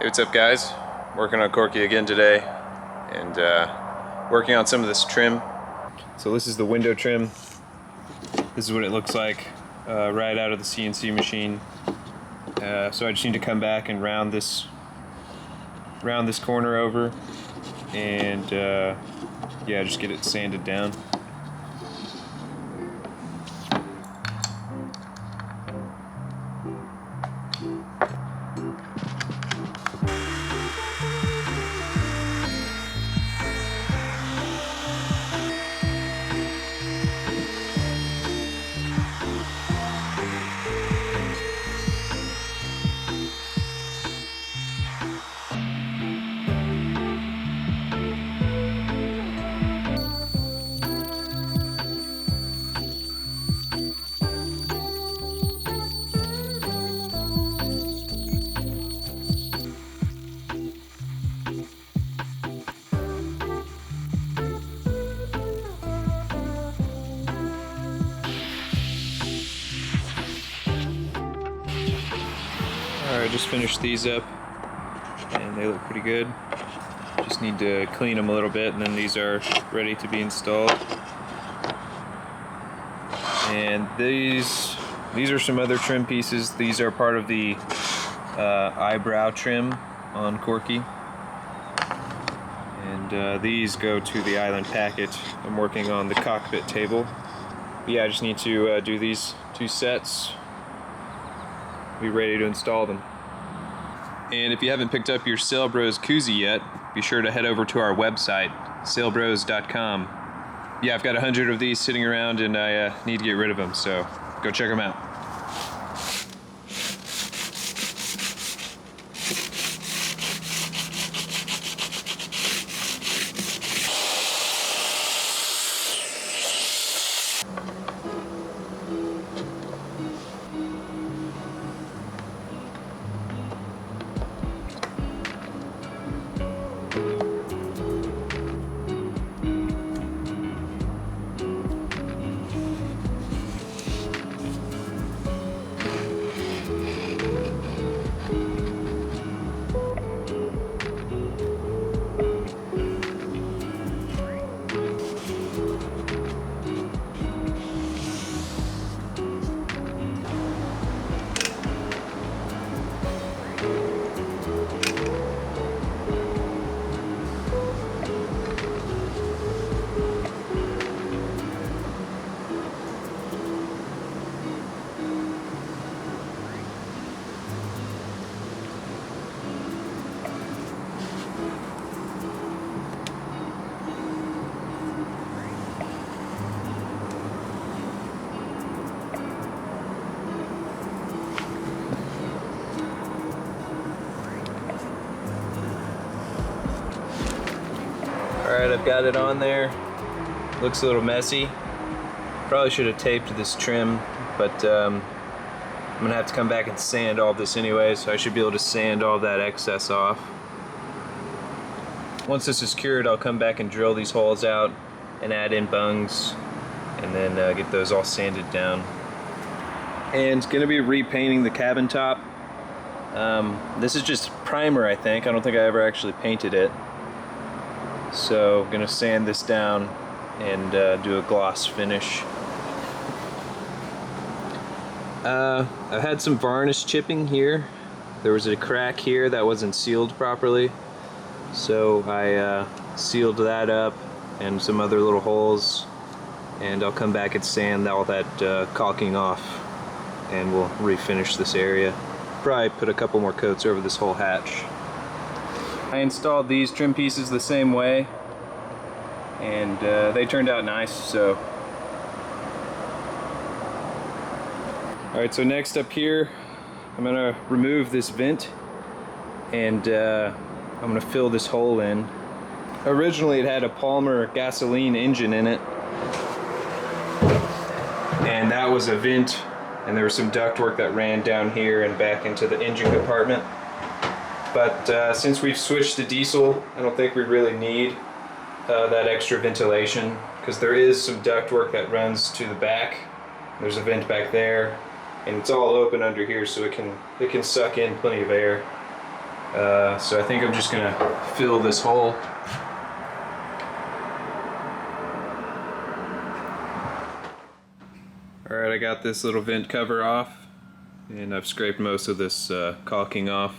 Hey, what's up guys? Working on Corky again today and working on some of this trim. So this is the window trim. This is what it looks like right out of the CNC machine. So I just need to come back and round this corner over and yeah, just get it sanded down. Alright, just finished these up and they look pretty good. Just need to clean them a little bit and then these are ready to be installed. And these are some other trim pieces. These are part of the eyebrow trim on Corky. And these go to the island packet. I'm working on the cockpit table. Yeah, I just need to do these two sets. Be ready to install them. And if you haven't picked up your SailBros koozie yet, be sure to head over to our website, SailBros.com. Yeah, I've got 100 of these sitting around and I need to get rid of them, so go check them out. Alright, I've got it on there. Looks a little messy. Probably should have taped this trim, but I'm gonna have to come back and sand all this anyway, so I should be able to sand all that excess off. Once this is cured, I'll come back and drill these holes out and add in bungs and then get those all sanded down. And it's gonna be repainting the cabin top. This is just primer, I think. I don't think I ever actually painted it. So I'm gonna sand this down and do a gloss finish. I've had some varnish chipping here. There was a crack here that wasn't sealed properly, so I sealed that up and some other little holes, and I'll come back and sand all that caulking off and we'll refinish this area. Probably put a couple more coats over this whole hatch. I installed these trim pieces the same way and they turned out nice. So alright, so next up here I'm gonna remove this vent and I'm gonna fill this hole in. Originally it had a Palmer gasoline engine in it and that was a vent, and there was some ductwork that ran down here and back into the engine compartment. But since we've switched to diesel, I don't think we really need that extra ventilation, because there is some ductwork that runs to the back. There's a vent back there, and it's all open under here, so it can suck in plenty of air. So I think I'm just gonna fill this hole. Alright, I got this little vent cover off, and I've scraped most of this caulking off.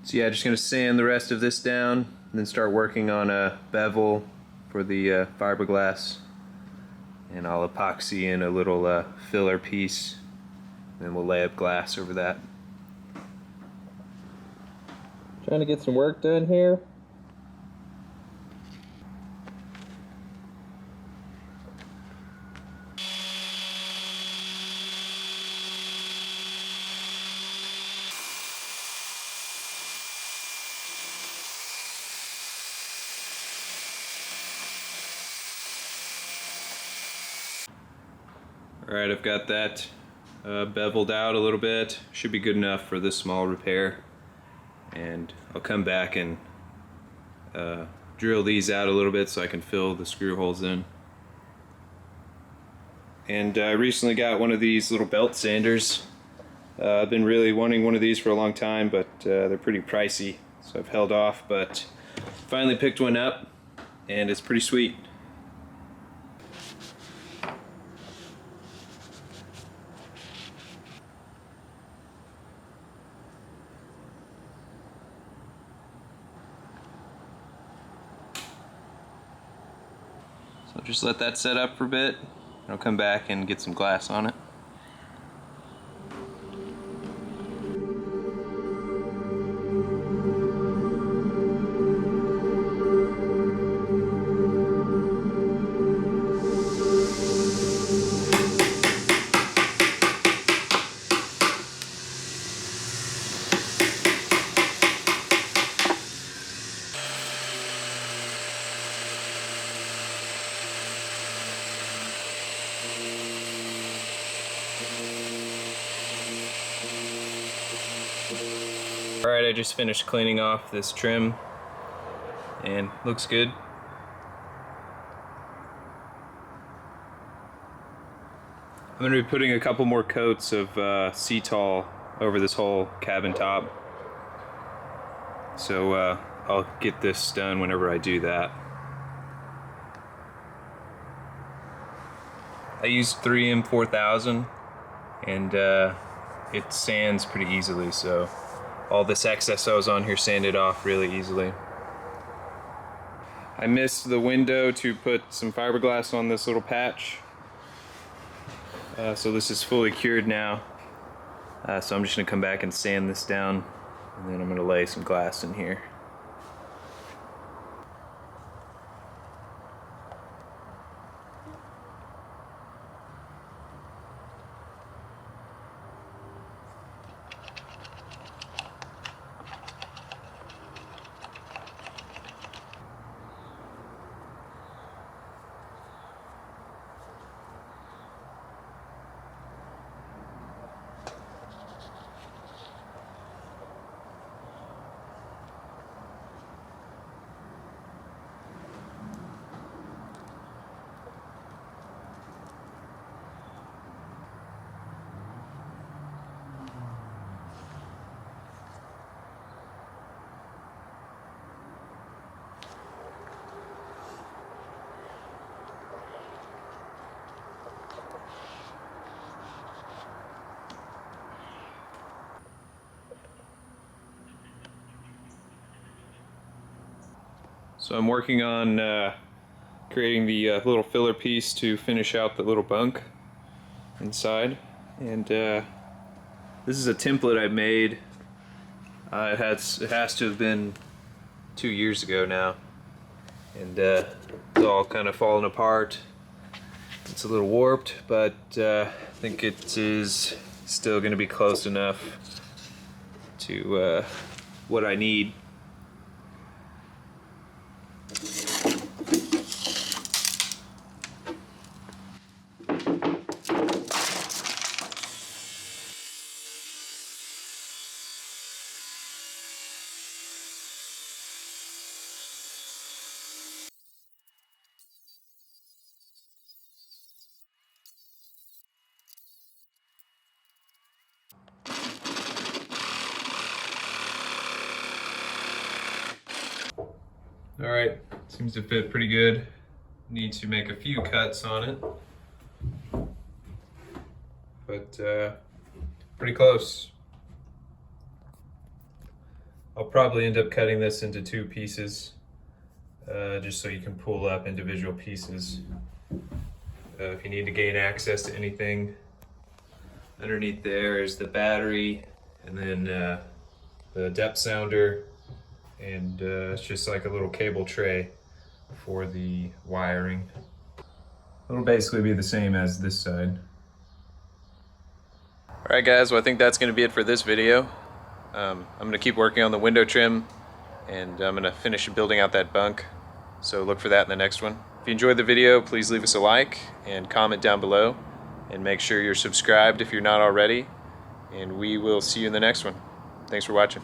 So yeah, just gonna sand the rest of this down, and then start working on a bevel for the fiberglass. And I'll epoxy in a little filler piece, and then we'll lay up glass over that. Trying to get some work done here. Alright, I've got that beveled out a little bit. Should be good enough for this small repair. And I'll come back and drill these out a little bit so I can fill the screw holes in. And I recently got one of these little belt sanders. I've been really wanting one of these for a long time, but they're pretty pricey, so I've held off, but finally picked one up, and it's pretty sweet. So just let that set up for a bit. I'll come back and get some glass on it. Alright, I just finished cleaning off this trim and looks good. I'm going to be putting a couple more coats of Cetal over this whole cabin top. So I'll get this done whenever I do that. I used 3M 4000 and it sands pretty easily, so all this excess that was on here sanded off really easily. I missed the window to put some fiberglass on this little patch. So this is fully cured now. So I'm just going to come back and sand this down, and then I'm going to lay some glass in here. So I'm working on creating the little filler piece to finish out the little bunk inside, and this is a template I made. It has to have been 2 years ago now, and it's all kind of falling apart. It's a little warped, but I think it is still going to be close enough to what I need. Alright, seems to fit pretty good. Need to make a few cuts on it. But pretty close. I'll probably end up cutting this into 2 pieces, just so you can pull up individual pieces. If you need to gain access to anything. Underneath there is the battery, and then the depth sounder, and it's just like a little cable tray for the wiring. It'll basically be the same as this side. Alright guys, well I think that's going to be it for this video. I'm going to keep working on the window trim, and I'm going to finish building out that bunk. So look for that in the next one. If you enjoyed the video, please leave us a like and comment down below. And make sure you're subscribed if you're not already. And we will see you in the next one. Thanks for watching.